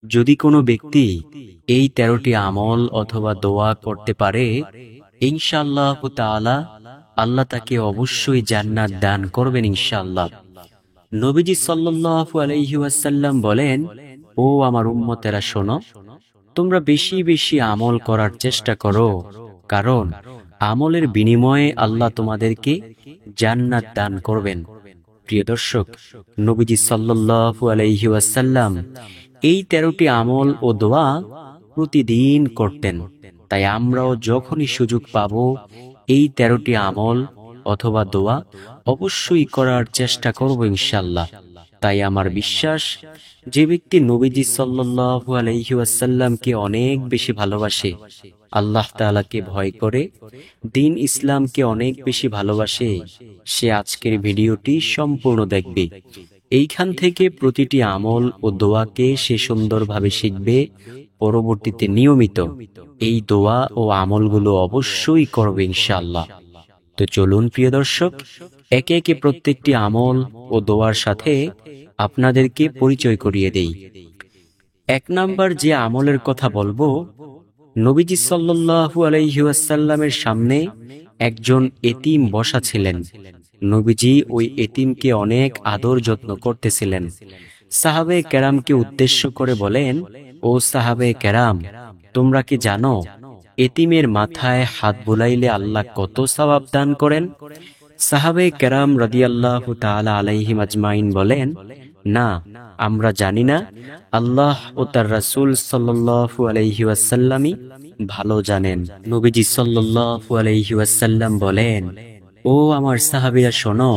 যদি কোনো ব্যক্তি এই 13টি আমল অথবা দোয়া করতে পারে, ইনশাআল্লাহ তাআলা আল্লাহ তাকে অবশ্যই জান্নাত দান করবেন ইনশাআল্লাহ। নবীজি সাল্লাল্লাহু আলাইহি ওয়াসাল্লাম বলেন, ও আমার উম্মতেরা শোনো, তোমরা বেশি বেশি আমল করার চেষ্টা করো, কারণ আমলের বিনিময়ে আল্লাহ তোমাদেরকে জান্নাত দান করবেন। প্রিয় দর্শক, নবীজি সাল্লাল্লাহু আলাইহি ওয়াসাল্লাম এই 13টি আমল ও দোয়া প্রতিদিন করতেন। তাই আমরাও যখনই সুযোগ পাব এই 13টি আমল অথবা দোয়া অবশ্যই করার চেষ্টা করব ইনশাআল্লাহ। তাই আমার বিশ্বাস, যে ব্যক্তি নবীজি সাল্লাল্লাহু আলাইহি ওয়াসাল্লামকে অনেক বেশি ভালোবাসে, আল্লাহ তাআলাকে ভয় করে, দ্বীন ইসলামকে অনেক বেশি ভালোবাসে, সে আজকের ভিডিওটি সম্পূর্ণ দেখবে। এইখান থেকে প্রতিটি আমল ও দোয়াকে সে সুন্দরভাবে শিখবে, পরবর্তীতে নিয়মিত এই দোয়া ও আমলগুলো অবশ্যই করবে ইনশাআল্লাহ। তো চলুন প্রিয় দর্শক, একে একে প্রত্যেকটি আমল ও দোয়ার সাথে আপনাদেরকে পরিচয় করিয়ে দেই। 1 নাম্বার যে আমলের কথা বলবো, নবীজি সাল্লাল্লাহু আলাইহি ওয়াসাল্লামের সামনে একজন এতিম বসা ছিলেন। নবীজি ওই এতিমকে অনেক আদর যত্ন করতেছিলেন। সাহাবে কেরামকে উদ্দেশ্য করে বলেন, ও সাহাবে কেরাম, তোমরা কি জানো এতিমের মাথায় হাত বুলাইলে আল্লাহ কত সওয়াব দান করেন? সাহাবে কেরাম রাদিয়াল্লাহু তাআলা আলাইহিম আজমাইন বলেন, না, আমরা জানি না, আল্লাহ ও তার রাসূল সাল্লাল্লাহু আলাইহি ওয়াসাল্লামই ভালো জানেন। নবীজি সাল্লাল্লাহু আলাইহি ওয়াসাল্লাম বলেন, ও আমার সাহাবীরা শোনো,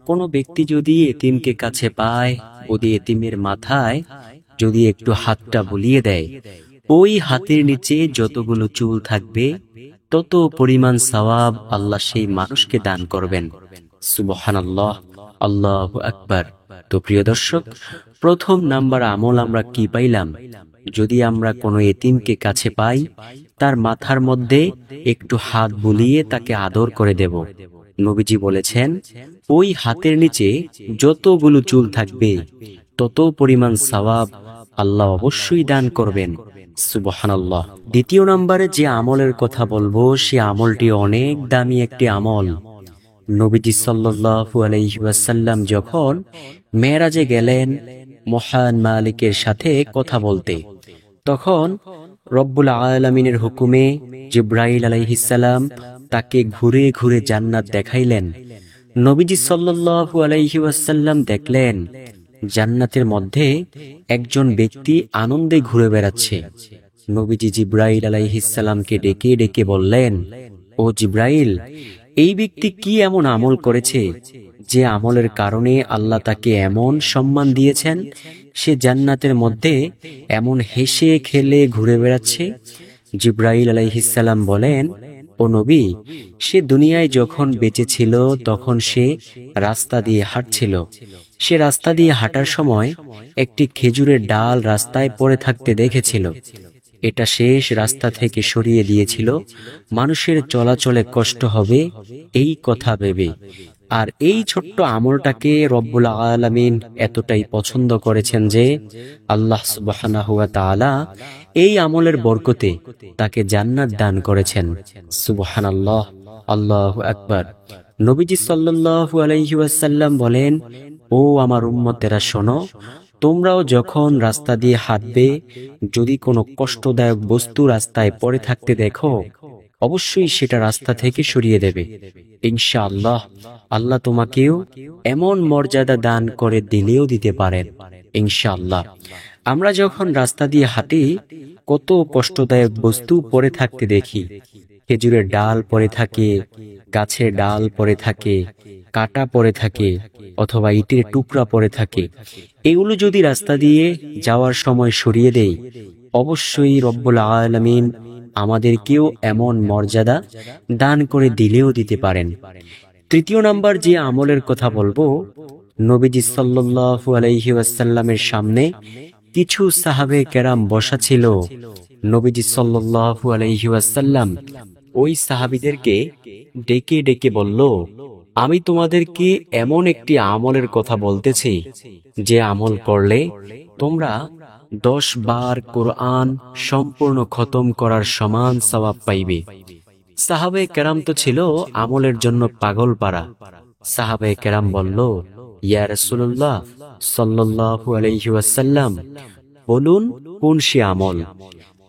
কোনো ব্যক্তি যদি এতিমকে কাছে পায়, ওই এতিমের মাথায় যদি একটু হাতটা বুলিয়ে দেয়, ওই হাতের নিচে যতগুলো চুল থাকবে তত পরিমাণ সওয়াব আল্লাহ সেই মানুষকে দান করবেন। সুবহানাল্লাহ, আল্লাহু আকবার। তো প্রিয় দর্শক, 1 নাম্বার আমল আমরা কি পাইলাম? যদি আমরা কোনো এতিমকে কাছে পাই, তার মাথার মধ্যে একটু হাত বুলিয়ে তাকে আদর করে দেব। নবীজি বলেছেন, ওই হাতের নিচে যতগুলো চুল থাকবে তত পরিমাণ সওয়াব আল্লাহ অবশ্যই দান করবেন। সুবহানাল্লাহ। 2 নম্বরে যে আমলের কথা বলবো, সে আমলটি অনেক দামি একটি আমল। নবীজি সাল্লাল্লাহু আলাইহি ওয়াসাল্লাম যখন মেরাজে গেলেন মহান মালিকের সাথে কথা বলতে, তখন রব্বুল আলামিনের হুকুমে জিবরাইল আলাইহিস সালাম তাকে ঘুরে ঘুরে জান্নাত দেখাইলেন। নবীজি সাল্লাল্লাহু আলাইহি ওয়াসাল্লাম দেখলেন জান্নাতের মধ্যে একজন ব্যক্তি আনন্দে ঘুরে বেড়াচ্ছে। নবীজি জিবরাইল আলাইহিস সালামকে ডেকে ডেকে বললেন, ও জিবরাইল, এই ব্যক্তি কি এমন আমল করেছে যে আমলের কারণে আল্লাহ তাকে এমন সম্মান দিয়েছেন, সে জান্নাতের মধ্যে এমন হেসে খেলে ঘুরে বেড়াচ্ছে? জিবরাইল আলাইহিস সালাম বলেন, ও নবী, সে দুনিয়ায় যখন বেঁচে ছিল তখন সে রাস্তা দিয়ে হাঁটছিল। সে রাস্তা দিয়ে হাঁটার সময় একটি খেজুরের ডাল রাস্তায় পড়ে থাকতে দেখেছিল। এটা শেষ রাস্তা থেকে সরিয়ে দিয়েছিল মানুষের চলাচলে কষ্ট হবে এই কথা ভেবে। আর এই ছোট্ট আমলটাকে রব্বুল আলামিন এতটাই পছন্দ করেছেন যে আল্লাহ সুবহানাহু ওয়া তাআলা এই আমলের বরকতে তাকে জান্নাত দান করেছেন। সুবহানাল্লাহ, আল্লাহু আকবার। নবীজি সাল্লাল্লাহু আলাইহি ওয়াসাল্লাম বলেন, ও আমার উম্মতেরা শোনো, তোমরাও যখন রাস্তা দিয়ে হাঁটবে, যদি কোনো কষ্টদায়ক বস্তু রাস্তায় পড়ে থাকতে দেখো, অবশ্যই সেটা রাস্তা থেকে সরিয়ে দেবে। ইনশাআল্লাহ আল্লাহ তোমাকেও এমন মর্যাদা দান করে দিলেও দিতে পারেন ইনশাআল্লাহ। আমরা যখন রাস্তা দিয়ে হাঁটি, কত কষ্টদায়ক বস্তু পড়ে থাকতে দেখি। খেজুরের ডাল পড়ে থাকে, গাছের ডাল পড়ে থাকে, কাটা পড়ে থাকে, অথবা ইটের টুকরা পড়ে থাকে। এগুলো যদি রাস্তা দিয়ে যাওয়ার সময় সরিয়ে দেই, অবশ্যই রব্বুল আলামিন আমাদেরকেও এমন মর্যাদা দান করে দিলেও দিতে পারেন। 3 নাম্বার যে আমলের কথা বলবো, নবীজি সাল্লাল্লাহু আলাইহি ওয়াসাল্লামের সামনে কিছু সাহাবে কেরাম বসা ছিল। নবীজি সাল্লাল্লাহু আলাইহি ওয়াসাল্লাম ওই সাহাবীদেরকে ডেকে ডেকে বলল, আমি তোমাদেরকে এমন একটি আমলের কথা বলতেছি, যে আমল করলে তোমরা 10 বার কোরআন সম্পূর্ণ খতম করার সমান সওয়াব পাইবে। সাহাবে কেরাম তো ছিল আমলের জন্য পাগল পারা। সাহাবে কেরাম বলল, ইয়া রাসূলুল্লাহ সাল্লাল্লাহু আলাইহি ওয়াসাল্লাম, বলুন কোন সে আমল?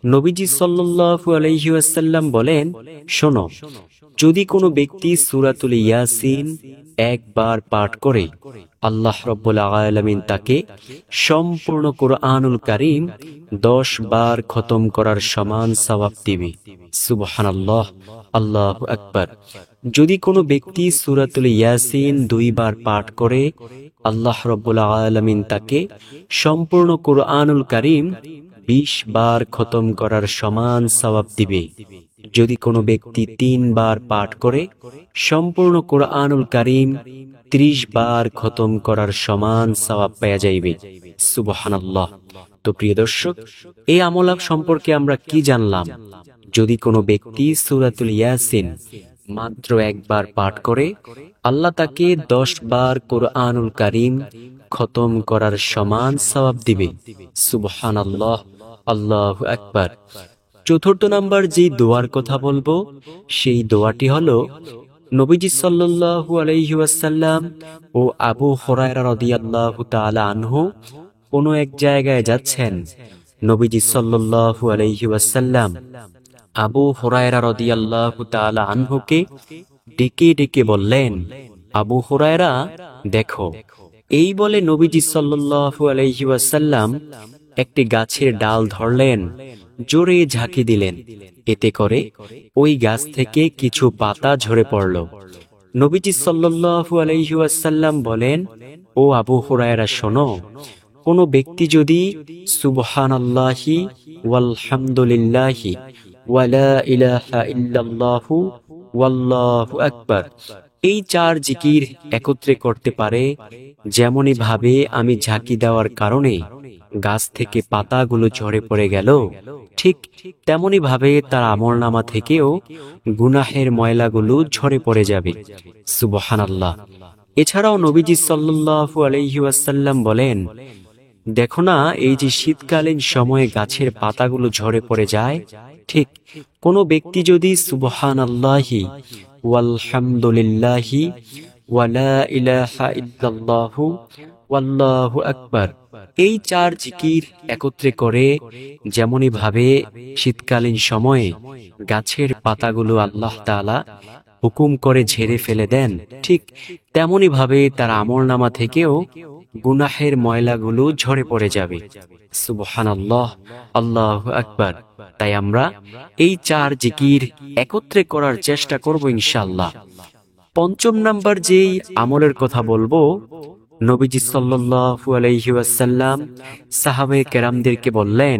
নবীজি সাল্লাল্লাহু আলাইহি ওয়াসাল্লাম বলেন, শোনো, যদি কোনো ব্যক্তি সূরাতুল ইয়াসিন একবার পাঠ করে, আল্লাহ রাব্বুল আলামিন তাকে সম্পূর্ণ কুরআনুল কারীম 10 বার খতম করার সমান সওয়াব দিবে। সুবহানাল্লাহ, আল্লাহু আকবার। যদি কোনো ব্যক্তি সূরাতুল ইয়াসিন 2 বার পাঠ করে, আল্লাহ রাব্বুল আলামিন তাকে সম্পূর্ণ কুরআনুল কারীম 20 বার খতম করার সমান সওয়াব দিবে। যদি কোনো ব্যক্তি 3 বার পাঠ করে, সম্পূর্ণ কুরআনুল কারীম 30 বার খতম করার সমান সওয়াব পেয়ে যাইবে। সুবহানাল্লাহ। তো প্রিয় দর্শক, এই আমল সম্পর্কে আমরা কি জানলাম? যদি কোনো ব্যক্তি সূরাতুল ইয়াসিন মাত্র একবার পাঠ করে, আল্লাহ তাকে 10 বার কুরআনুল কারীম খতম করার সমান সওয়াব দিবে। সুবহানাল্লাহ, আল্লাহু আকবার। চতুর্থ নাম্বার যে দোয়ার কথা বলবো, সেই দোয়াটি হলো, নবীজি সাল্লাল্লাহু আলাইহি ওয়াসাল্লাম ও আবু হুরায়রা রাদিয়াল্লাহু তাআলা আনহু কোন এক জায়গায় যাচ্ছেন। নবীজি সাল্লাল্লাহু আলাইহি ওয়াসাল্লাম আবু হুরায়রা রাদিয়াল্লাহু তাআলা আনহুকে ডেকে ডেকে বললেন, আবু হুরায়রা, দেখো। এই বলে নবীজি সাল্লাল্লাহু আলাইহি ওয়াসাল্লাম একটি গাছের ডাল ধরলেন, জোরে ঝাঁকি দিলেন। এতে করে ওই গাছ থেকে কিছু পাতা ঝরে পড়ল। নবীজি সাল্লাল্লাহু আলাইহি ওয়াসাল্লাম বলেন, ও আবু হুরায়রা, শোনো, কোন ব্যক্তি যদি সুবহানাল্লাহি ওয়ালহামদুলিল্লাহি ওয়া লা ইলাহা ইল্লাল্লাহু ওয়াল্লাহু আকবার এই 4 জিকির একত্রে করতে পারে, যেমনই ভাবে আমি ঝাঁকি দেওয়ার কারণে গাছ থেকে পাতাগুলো ঝরে পড়ে গেল, ঠিক তেমনি ভাবে তার আমলনামা থেকেও গুনাহের ময়লাগুলো ঝরে পড়ে যাবে। সুবহানাল্লাহ। এছাড়াও নবীজি সাল্লাল্লাহু আলাইহি ওয়াসাল্লাম বলেন, দেখো না, এই যে শীতকালীন সময়ে গাছের পাতাগুলো ঝরে পড়ে যায়, ঠিক কোন ব্যক্তি যদি সুবহানাল্লাহি ওয়ালহামদুলিল্লাহি ওয়া লা ইলাহা ইল্লাল্লাহু ওয়াল্লাহু আকবার এই 4 জিকির একত্রে করে, যেমনই ভাবে শীতকালীন সময়ে গাছের পাতাগুলো আল্লাহ তাআলা হুকুম করে ঝেড়ে ফেলে দেন, ঠিক তেমনি ভাবে তার আমলনামা থেকেও গুনাহের ময়লাগুলো ঝরে পড়ে যাবে। সুবহানাল্লাহ, আল্লাহু আকবার। তাই আমরা এই 4 জিকির একত্রে করার চেষ্টা করব ইনশাআল্লাহ। পঞ্চম নাম্বার যেই আমলের কথা বলবো, নবীজি সাল্লাল্লাহু আলাইহি ওয়াসাল্লাম সাহাবায়ে কেরামদেরকে বললেন,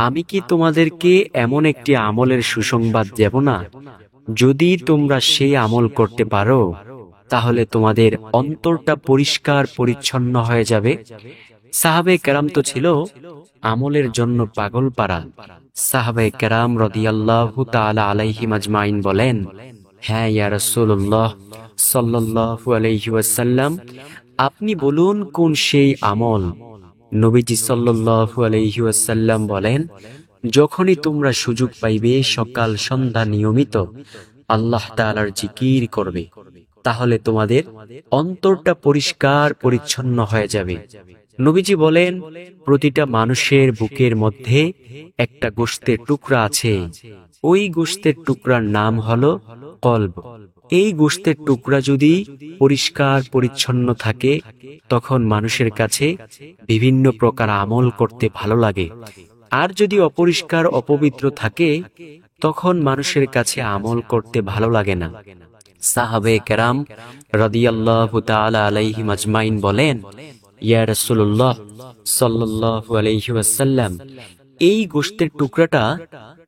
আমি কি তোমাদেরকে এমন একটি আমলের সুসংবাদ দেব না? যদি তোমরা সেই আমল করতে পারো, তাহলে তোমাদের অন্তরটা পরিষ্কার পরিচ্ছন্ন হয়ে যাবে। সাহাবায়ে কেরাম তো ছিল আমলের জন্য পাগল পারা। সাহাবায়ে কেরাম রাদিয়াল্লাহু তাআলা আলাইহিম আজমাইন বলেন, হ্যাঁ ইয়া রাসূলুল্লাহ সাল্লাল্লাহু আলাইহি ওয়াসাল্লাম, আপনি বলুন কোন সেই আমল? নবীজি সাল্লাল্লাহু আলাইহি ওয়াসাল্লাম বলেন, যখনই তোমরা সুযোগ পাইবে সকাল সন্ধ্যা নিয়মিত আল্লাহ তাআলার জিকির করবে, তাহলে তোমাদের অন্তরটা পরিষ্কার পরিচ্ছন্ন হয়ে যাবে। নবীজি বলেন, প্রতিটা মানুষের বুকের মধ্যে একটা গোশতের টুকরা আছে। ওই গোশতের টুকরার নাম হলো কলব। এই গোশতের টুকরা যদি পরিষ্কার পরিচ্ছন্ন থাকে, তখন মানুষের কাছে বিভিন্ন প্রকার আমল করতে ভালো লাগে। আর যদি অপরিষ্কার অপবিত্র থাকে, তখন মানুষের কাছে আমল করতে ভালো লাগে না। সাহাবায়ে কেরাম রাদিয়াল্লাহু তাআলা আলাইহিম আজমাইন বলেন, ইয়া রাসূলুল্লাহ সাল্লাল্লাহু আলাইহি ওয়াসাল্লাম, এই গোশতের টুকরাটা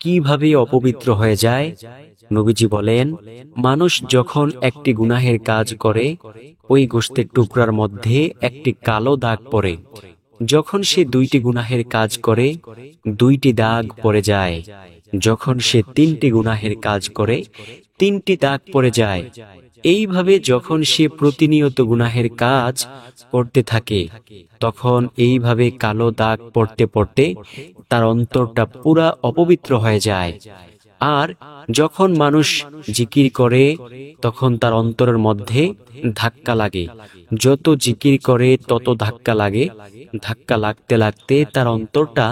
কিভাবে অপবিত্র হয়ে যায়? নবীজি বলেন, মানুষ যখন একটি গুনাহের কাজ করে, ওই গোশতের টুকরার মধ্যে একটি কালো দাগ পড়ে। যখন সে 2টি গুনাহের কাজ করে, 2টি দাগ পড়ে যায়। যখন সে 3টি গুনাহের কাজ করে, 3টি দাগ পড়ে যায়। এইভাবে যখন সে প্রতিনিয়ত গুনাহের কাজ করতে থাকে, তখন এইভাবে কালো দাগ পড়তে পড়তে তার অন্তরটা পুরা অপবিত্র হয়ে যায়। আর যখন মানুষ জিকির করে, তখন তার অন্তরের মধ্যে ধাক্কা লাগে। যত জিকির করে তত ধাক্কা লাগে। ধাক্কা লাগতে লাগতে তার অন্তরটা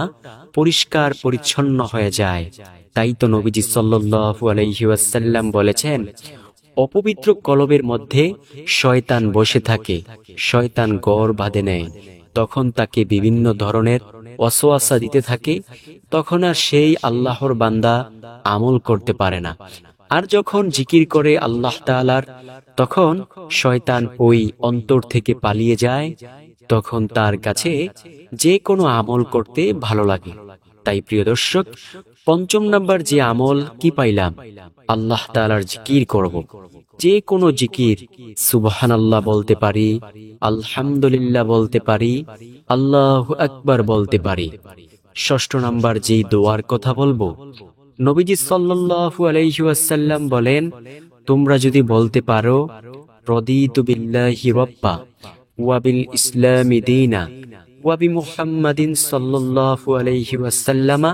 পরিষ্কার পরিচ্ছন্ন হয়ে যায়। তাই তো নবীজি সাল্লাল্লাহু আলাইহি ওয়াসাল্লাম বলেছেন, অপবিত্র কলবের মধ্যে শয়তান বসে থাকে, শয়তান গড় বাঁধে নেয়। তখন তাকে বিভিন্ন ধরনের ওয়াসওয়াসা দিতে থাকে। তখন আর সেই আল্লাহর বান্দা আমল করতে পারে না। আর যখন জিকির করে আল্লাহ তাআলার, তখন শয়তান ওই অন্তর থেকে পালিয়ে যায়। তখন তার কাছে যে কোনো আমল করতে ভালো লাগে। তাই প্রিয় দর্শক, পঞ্চম নাম্বার যে আমল কি পাইলাম? আল্লাহ তাআলার জিকির করব। যে কোনো জিকির, সুবহানাল্লাহ বলতে পারি, আলহামদুলিল্লাহ বলতে পারি, আল্লাহু আকবার বলতে পারি। ষষ্ঠ নাম্বার যে দোয়ার কথা বলবো, নবীজি সাল্লাল্লাহু আলাইহি ওয়াসাল্লাম বলেন, তোমরা যদি বলতে পারো, রাদিতু বিল্লাহি রাব্বা ওয়া বিল ইসলামি দীনা ওয়া বিমুহাম্মাদিন সাল্লাল্লাহু আলাইহি ওয়াসাল্লামা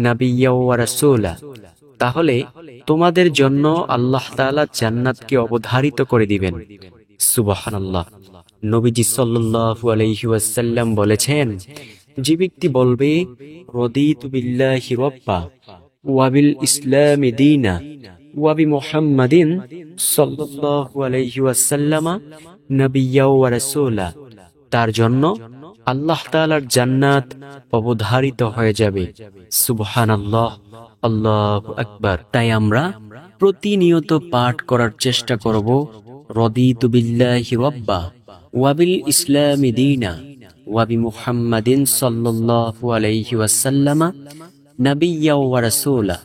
নাবিয়্যা ওয়া রাসূলা, তাহলে তোমাদের জন্য আল্লাহ তাআলা জান্নাতকে অবধারিত করে দিবেন। সুবহানাল্লাহ। নবীজি সাল্লাল্লাহু আলাইহি ওয়াসাল্লাম বলেছেন, যে ব্যক্তি বলবে রাদিতু বিল্লাহি রাব্বা ওয়া বিল ইসলামি দীনা ওয়া বিমুহাম্মাদিন সাল্লাল্লাহু আলাইহি ওয়াসাল্লামা নাবিয়্যা ওয়া রাসূলা, তার জন্য আল্লাহ তাআলার জান্নাত অবধারিত হয়ে যাবে। সুবহানাল্লাহ, আল্লাহু আকবার। তাই আমরা প্রতিনিয়ত পাঠ করার চেষ্টা করব, রাদিতু বিল্লাহি রাব্বা ওয়া বিল ইসলামি দীনা ওয়া বিমুহাম্মাদিন সাল্লাল্লাহু আলাইহি ওয়াসাল্লামা নাবিয়্যা ওয়া রাসূলা।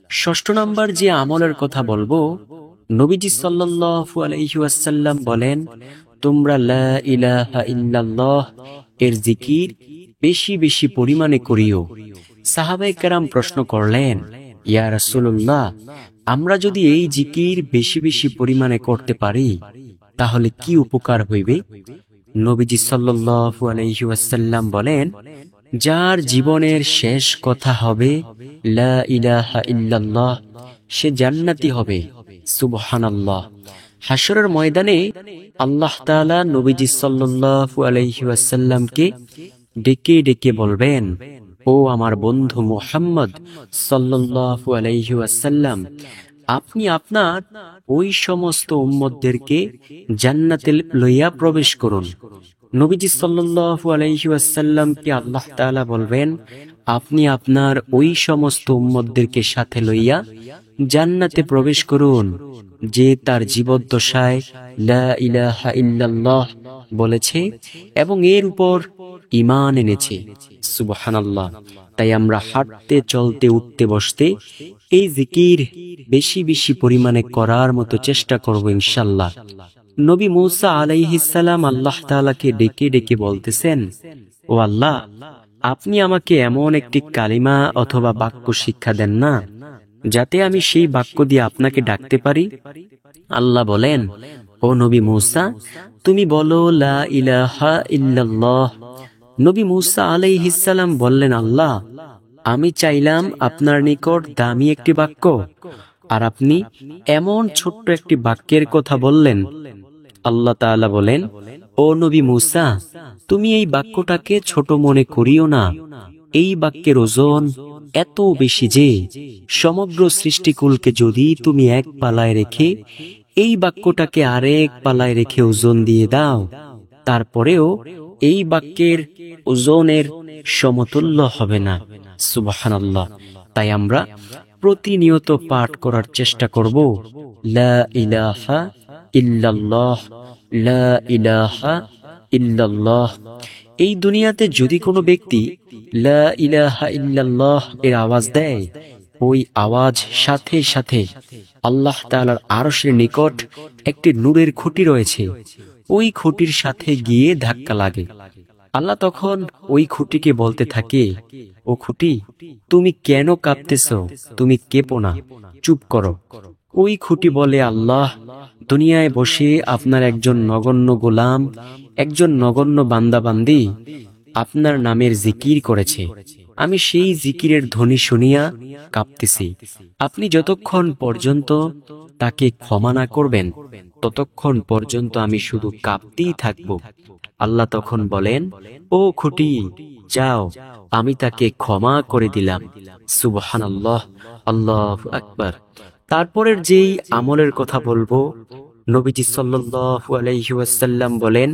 ষষ্ঠ নাম্বার যে আমলের কথা বলবো, নবীজি সাল্লাল্লাহু আলাইহি ওয়াসাল্লাম বলেন, তোমরা লা ইলাহা ইল্লাল্লাহ এর জিকির বেশি বেশি পরিমাণে করিও। সাহাবায়ে কেরাম প্রশ্ন করলেন, ইয়া রাসূলুল্লাহ, আমরা যদি এই জিকির বেশি বেশি পরিমাণে করতে পারি, তাহলে কি উপকার হইবে? নবীজি সাল্লাল্লাহু আলাইহি ওয়াসাল্লাম বলেন, যার জীবনের শেষ কথা হবে লা ইলাহা ইল্লাল্লাহ, সে জান্নাতি হবে। সুবহানাল্লাহ। হাশরের ময়দানে আল্লাহ তাআলা নবীজি সাল্লাল্লাহু আলাইহি ওয়াসাল্লামকে ডেকে ডেকে বলবেন, ও আমার বন্ধু মুহাম্মদ সাল্লাল্লাহু আলাইহি ওয়াসাল্লাম, আপনি আপনার ওই সমস্ত উম্মতদেরকে জান্নাতে লইয়া প্রবেশ করুন। নবীজি সাল্লাল্লাহু আলাইহি ওয়াসাল্লামকে আল্লাহ তাআলা বলবেন, আপনি আপনার ওই সমস্ত উম্মতদেরকে সাথে লইয়া জান্নাতে প্রবেশ করুন, যে তার জীবদ্দশায় লা ইলাহা ইল্লাল্লাহ বলেছে এবং এর উপর ঈমান এনেছে। সুবহানাল্লাহ। তাই আমরা হাঁটতে, চলতে, উঠতে, বসতে এই জিকির বেশি বেশি পরিমাণে করার মতো চেষ্টা করব ইনশাআল্লাহ। নবী মূসা আলাইহিস সালাম আল্লাহ তাআলাকে ডেকে ডেকে বলতেছেন, ও আল্লাহ, আপনি আমাকে এমন একটি কালিমা অথবা বাক্য শিক্ষা দেন না, যাতে আমি সেই বাক্য দিয়ে আপনাকে ডাকতে পারি। আল্লাহ বলেন, ও নবী মূসা, তুমি বলো লা ইলাহা ইল্লাল্লাহ। নবী মূসা আলাইহিস সালাম বললেন, আল্লাহ, আমি চাইলাম আপনার নিকট দামি একটি বাক্য, আর আপনি এমন ছোট্ট একটি বাক্যের কথা বললেন। আল্লাহ তাআলা বলেন, ও নবী মূসা, তুমি এই বাক্যটাকে ছোট মনে করিও না। এই বাক্যের ওজন এত বেশি যে সমগ্র সৃষ্টিকুলকে যদি তুমি এক পালায় রেখে এই বাক্যটাকে আরেক পালায় রেখে ওজন দিয়ে দাও, তারপরেও এই বাক্যের ওজনের সমতুল্য হবে না। সুবহানাল্লাহ। তাই আমরা প্রতিনিয়ত পাঠ করার চেষ্টা করব, লা ইলাহা ইল্লাল্লাহ, লা ইলাহা ইল্লাল্লাহ। এই দুনিয়াতে যদি কোনো ব্যক্তি লা ইলাহা ইল্লাল্লাহ এর আওয়াজ দেয়, ওই আওয়াজ সাথে সাথে আল্লাহ তাআলার আরশের নিকট একটি নূরের খুঁটি রয়েছে, ওই খুঁটির সাথে গিয়ে ধাক্কা লাগে। আল্লাহ তখন ওই খুঁটিকে বলতে থাকে, ও খুঁটি, তুমি কেন কাঁপতেছ? তুমি কেঁপো না, চুপ করো। ওই খুঁটি বলে, আল্লাহ, দুনিয়ায় বসে আপনার একজন নগণ্য গোলাম, একজন নগণ্য বান্দাবান্দি আপনার নামের জিকির করেছে, আমি সেই জিকিরের ধ্বনি শুনিয়া কাঁপতেছি। আপনি যতক্ষণ পর্যন্ত তাকে ক্ষমা না করবেন ততক্ষণ পর্যন্ত আমি শুধু কাঁপতেই থাকব। আল্লাহ তখন বলেন, ও খুঁটি, যাও, আমি তাকে ক্ষমা করে দিলাম। সুবহানাল্লাহ, আল্লাহু আকবার। তারপরের যেই আমলের কথা বলবো, নবীজি সাল্লাল্লাহু আলাইহি ওয়াসাল্লাম বলেন,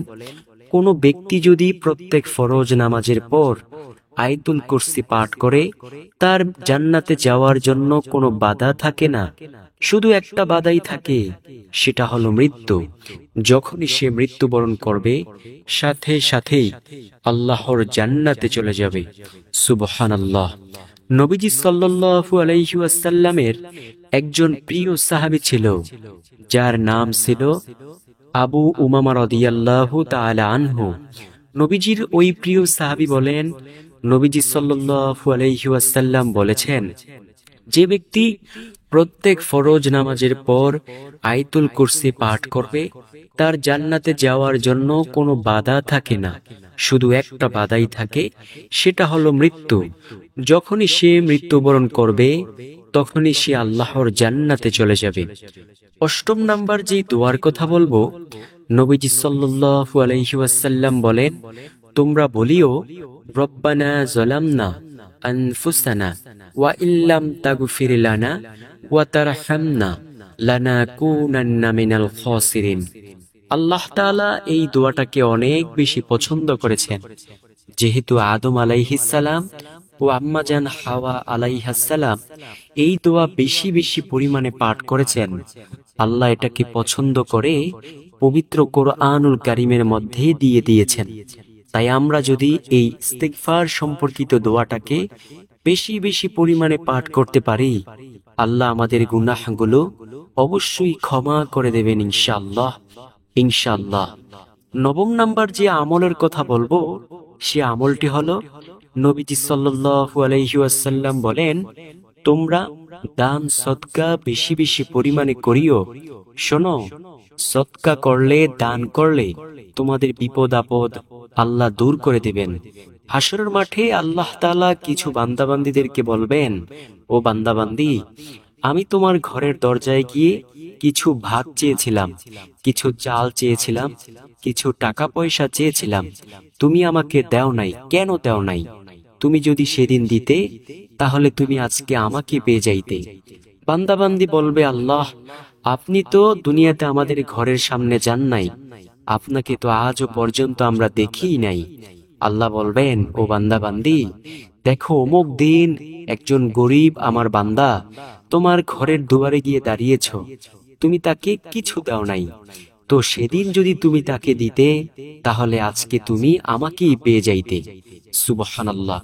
কোন ব্যক্তি যদি প্রত্যেক ফরজ নামাজের পর আয়াতুল কুরসি পাঠ করে, তার জান্নাতে যাওয়ার জন্য কোনো বাধা থাকে না, শুধু একটা বাধাই থাকে, সেটা হলো মৃত্যু। যখনই সে মৃত্যুবরণ করবে সাথে সাথেই আল্লাহর জান্নাতে চলে যাবে। সুবহানাল্লাহ। নবীজি সাল্লাল্লাহু আলাইহি ওয়াসাল্লামের একজন প্রিয় সাহাবী ছিল, যার নাম ছিল আবু উমামা রাদিয়াল্লাহু তাআলা আনহু। নবীজির ওই প্রিয় সাহাবী বলেন, নবীজি সাল্লাল্লাহু আলাইহি ওয়াসাল্লাম বলেছেন, যে ব্যক্তি প্রত্যেক ফরজ নামাজের পর আয়াতুল কুরসি পাঠ করবে, তার জান্নাতে যাওয়ার জন্য কোনো বাধা থাকে না, শুধু একটা বাধাই থাকে, সেটা হলো মৃত্যু। যখনই সে মৃত্যুবরণ করবে তখনই সে আল্লাহর জান্নাতে চলে যাবে। অষ্টম নাম্বার যে দোয়ার কথা বলবো, নবীজি সাল্লাল্লাহু আলাইহি ওয়াসাল্লাম বলেন, তোমরা বলিও, রব্বানা যালামনা আনফুসানা ওয়া ইল্লাম তাগফির লানা ওয়া তারহামনা লানাকুনান্না মিনাল খাসিরিন। আল্লাহ তাআলা এই দোয়াটাকে অনেক বেশি পছন্দ করেছেন, যেহেতু আদম আলাইহিস সালাম ও আম্মাজান হাওয়া আলাইহাস সালাম এই দোয়া বেশি বেশি পরিমাণে পাঠ করেছেন। আল্লাহ এটাকে পছন্দ করে পবিত্র কোরআনুল কারীমের মধ্যে দিয়ে দিয়েছেন। তাই আমরা যদি এই ইস্তিগফার সম্পর্কিত দোয়াটাকে বেশি বেশি পরিমাণে পাঠ করতে পারি, আল্লাহ আমাদের গুনাহগুলো অবশ্যই ক্ষমা করে দেবেন ইনশাআল্লাহ, ইনশাআল্লাহ। নবম নাম্বার যে আমলের কথা বলবো, সে আমলটি হলো, নবীজি সাল্লাল্লাহু আলাইহি ওয়াসাল্লাম বলেন, তোমরা দান সদকা বেশি বেশি পরিমাণে করিও। শোনো, সদকা করলে, দান করলে তোমাদের বিপদ আপদ আল্লাহ দূর করে দিবেন। হাসরের মাঠে আল্লাহ তাআলা কিছু বান্দাবান্দীদেরকে বলবেন, ও বান্দাবান্দি, আমি তোমার ঘরের দরজায় গিয়ে কিছু ভাত চেয়েছিলাম, কিছু চাল চেয়েছিলাম, কিছু টাকা পয়সা চেয়েছিলাম, তুমি আমাকে দাও নাই। কেন দাও নাই? তুমি যদি সেদিন দিতে, তাহলে তুমি আজকে আমাকে পেয়ে যাইতে। বান্দাবান্দি বলবে, আল্লাহ, আপনি তো দুনিয়াতে আমাদের ঘরের সামনে যান নাই, আপনাকে তো আজও পর্যন্ত আমরা দেখিই নাই। আল্লাহ বলবেন, ও বান্দাবান্দি, দেখো অমুক দিন একজন গরিব আমার বান্দা তোমার ঘরের দুয়ারে গিয়ে দাঁড়িয়েছ, তুমি তাকে কিছু দাও নাই, তো সেদিন যদি তুমি তাকে দিতে, তাহলে আজকে তুমি আমাকেই পেয়ে যাইতে। সুবহানাল্লাহ।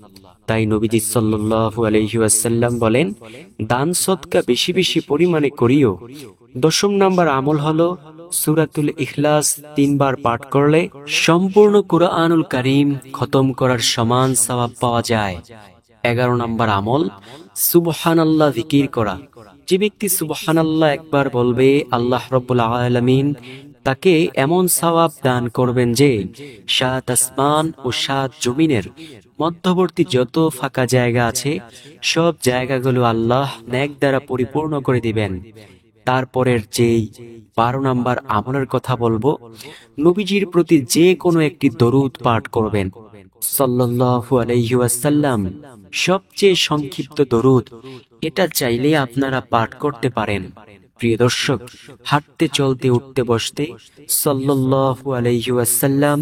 তাই নবীজি সাল্লাল্লাহু আলাইহি ওয়াসাল্লাম বলেন, দান সদকা বেশি বেশি পরিমাণে করিও। দশম নাম্বার আমল হলো, সূরাতুল ইখলাস 3 বার পাঠ করলে সম্পূর্ণ কুরআনুল কারীম খতম করার সমান সওয়াব পাওয়া যায়। 11 নাম্বার আমল, সুবহানাল্লাহ জিকির করা। যে ব্যক্তি সুবহানাল্লাহ একবার বলবে, আল্লাহ রাব্বুল আলামিন তাকে এমন সওয়াব দান করবেন যে 7 আসমান ও 7 জমিনের মধ্যবর্তী যত ফাঁকা জায়গা আছে সব জায়গাগুলো আল্লাহ নেক দ্বারা পরিপূর্ণ করে দিবেন। তারপরের যেই 12 নাম্বার আমলের কথা বলবো, নবীজির প্রতি যে কোনো একটি দরুদ পাঠ করবেন সাল্লাল্লাহু আলাইহি ওয়াসাল্লাম। সবচেয়ে সংক্ষিপ্ত দরুদ, এটা চাইলে আপনারা পাঠ করতে পারেন। প্রিয় দর্শক, হাঁটতে চলতে উঠতে বসতে সাল্লাল্লাহু আলাইহি ওয়াসাল্লাম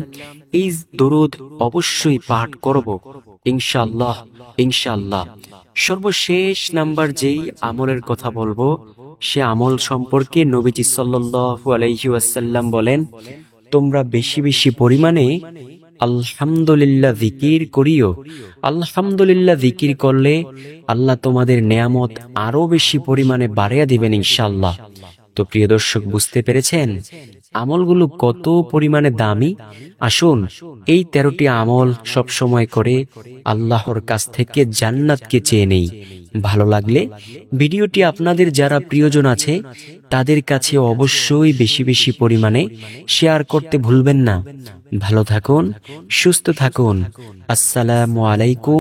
এই দরুদ অবশ্যই পাঠ করব ইনশাআল্লাহ, ইনশাআল্লাহ। সর্বশেষ নাম্বার যেই আমলের কথা বলবো, সে আমল সম্পর্কে নবীজি সাল্লাল্লাহু আলাইহি ওয়াসাল্লাম বলেন, তোমরা বেশি বেশি পরিমাণে আলহামদুলিল্লাহ জিকির করিও। আলহামদুলিল্লাহ জিকির করলে আল্লাহ তোমাদের নেয়ামত আরো বেশি পরিমাণে বাড়িয়ে দিবেন ইনশাআল্লাহ। তো প্রিয় দর্শক, বুঝতে পেরেছেন আমলগুলো কত পরিমাণে দামি। আসুন এই 13টি আমল সব সময় করে আল্লাহর কাছ থেকে জান্নাতকে চেয়ে নেই। ভালো লাগলে ভিডিওটি আপনাদের যারা প্রিয়জন আছে তাদের কাছে অবশ্যই বেশি বেশি পরিমাণে শেয়ার করতে ভুলবেন না। ভালো থাকুন, সুস্থ থাকুন। আসসালামু আলাইকুম।